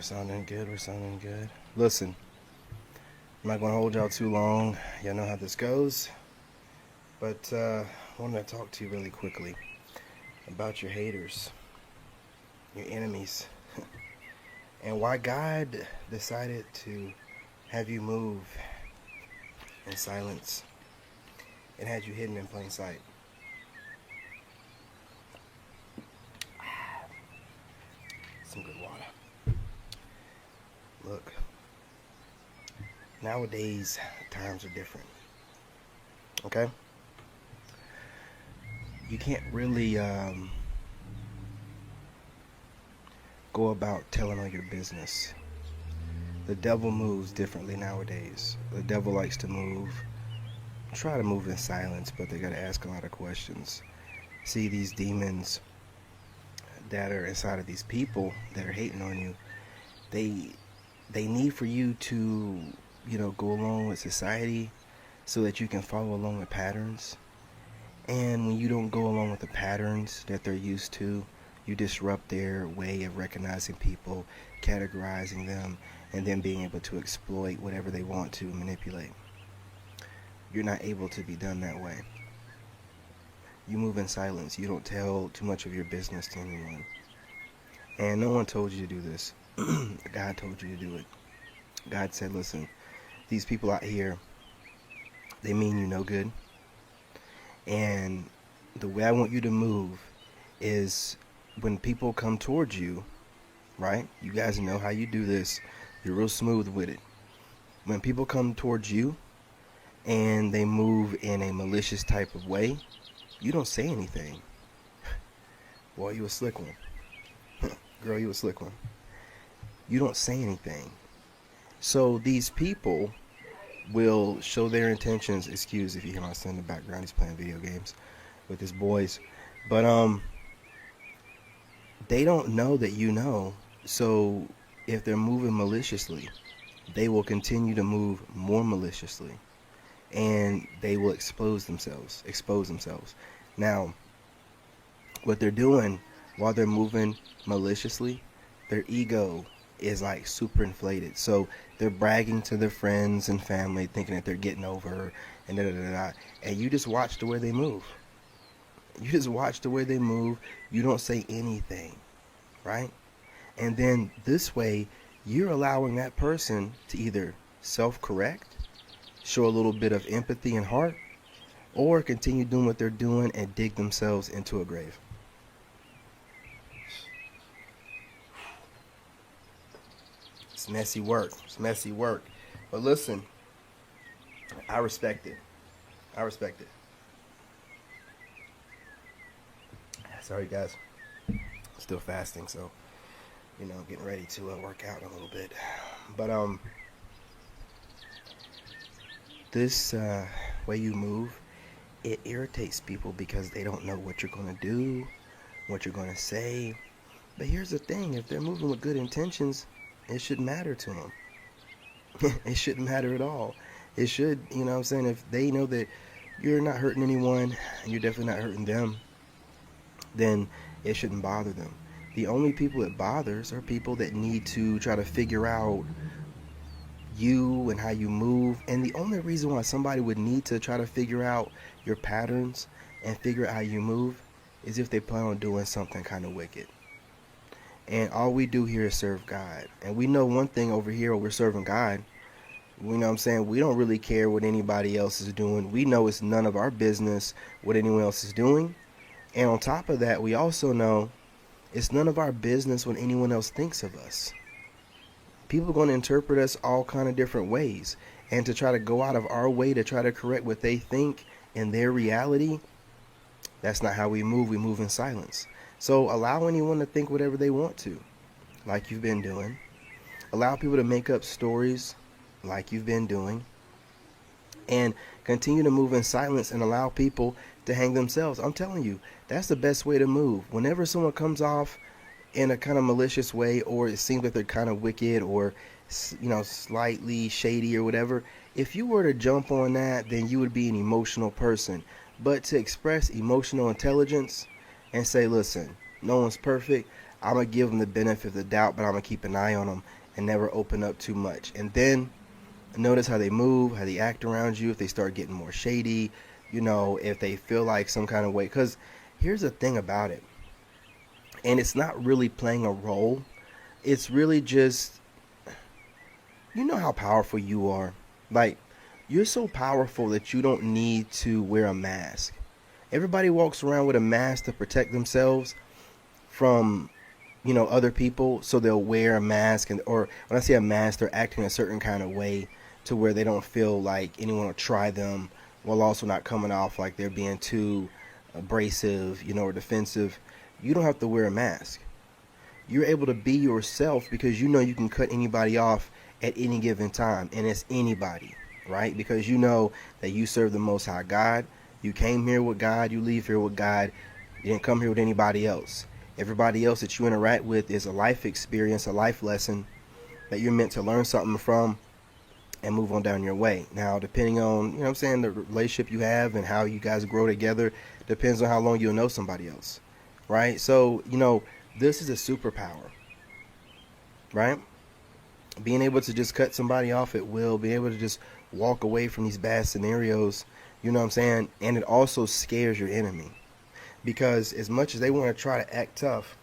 We're sounding good. We're sounding good. Listen, I'm not going to hold y'all too long. Y'all know how this goes. But I wanted to talk to you really quickly about your haters, your enemies, and why God decided to have you move in silence and had you hidden in plain sight. Some good water. Look, nowadays times are different. Okay? You can't really go about telling all your business. The devil moves differently nowadays. The devil likes to try to move in silence, but they gotta ask a lot of questions. See, these demons that are inside of these people that are hating on you, they need for you to, go along with society so that you can follow along with patterns. And when you don't go along with the patterns that they're used to, you disrupt their way of recognizing people, categorizing them, and then being able to exploit whatever they want to manipulate. You're not able to be done that way. You move in silence. You don't tell too much of your business to anyone. And no one told you to do this. God told you to do it. God said, listen, these people out here, they mean you no good. And the way I want you to move is when people come towards you, right? You guys know how you do this. You're real smooth with it. When people come towards you and they move in a malicious type of way, you don't say anything. Boy, you a slick one. Girl, you a slick one. You don't say anything. So these people will show their intentions. Excuse if you hear my son in the background. He's playing video games with his boys. But they don't know that you know. So if they're moving maliciously, they will continue to move more maliciously. And they will expose themselves. Now, what they're doing while they're moving maliciously, their ego is like super inflated. So they're bragging to their friends and family, thinking that they're getting over and and you just watch the way they move. You don't say anything, right? And then this way, you're allowing that person to either self-correct, show a little bit of empathy and heart, or continue doing what they're doing and dig themselves into a grave. It's messy work. But listen, I respect it. Sorry, guys. Still fasting, so, getting ready to work out a little bit. But, this way you move, it irritates people because they don't know what you're going to do, what you're going to say. But here's the thing. If they're moving with good intentions, it shouldn't matter to them. It shouldn't matter at all. It should, if they know that you're not hurting anyone, and you're definitely not hurting them, then it shouldn't bother them. The only people it bothers are people that need to try to figure out you and how you move. And the only reason why somebody would need to try to figure out your patterns and figure out how you move is if they plan on doing something kind of wicked. And all we do here is serve God. And we know one thing over here, we're serving God. We don't really care what anybody else is doing. We know it's none of our business what anyone else is doing. And on top of that, we also know it's none of our business what anyone else thinks of us. People are going to interpret us all kind of different ways. And to try to go out of our way to try to correct what they think in their reality, that's not how we move. We move in silence. So allow anyone to think whatever they want to, like you've been doing. Allow people to make up stories like you've been doing. And continue to move in silence and allow people to hang themselves. I'm telling you, that's the best way to move. Whenever someone comes off in a kind of malicious way, or it seems like they're kind of wicked or, slightly shady or whatever, if you were to jump on that, then you would be an emotional person. But to express emotional intelligence and say, listen, no one's perfect. I'm going to give them the benefit of the doubt, but I'm going to keep an eye on them and never open up too much. And then notice how they move, how they act around you, if they start getting more shady, if they feel like some kind of way. Because here's the thing about it, and it's not really playing a role. It's really just, how powerful you are. Like, you're so powerful that you don't need to wear a mask. Everybody walks around with a mask to protect themselves from, other people. So they'll wear a mask, or when I say a mask, they're acting a certain kind of way to where they don't feel like anyone will try them, while also not coming off like they're being too abrasive, or defensive. You don't have to wear a mask. You're able to be yourself because you can cut anybody off at any given time, and it's anybody, right? Because you know that you serve the Most High God. You came here with God, you leave here with God. You didn't come here with anybody else. Everybody else that you interact with is a life experience, a life lesson that you're meant to learn something from and move on down your way. Now, depending on, the relationship you have and how you guys grow together depends on how long you'll know somebody else, right? So, this is a superpower, right? Being able to just cut somebody off at will, being able to just walk away from these bad scenarios, and it also scares your enemy. Because as much as they want to try to act tough,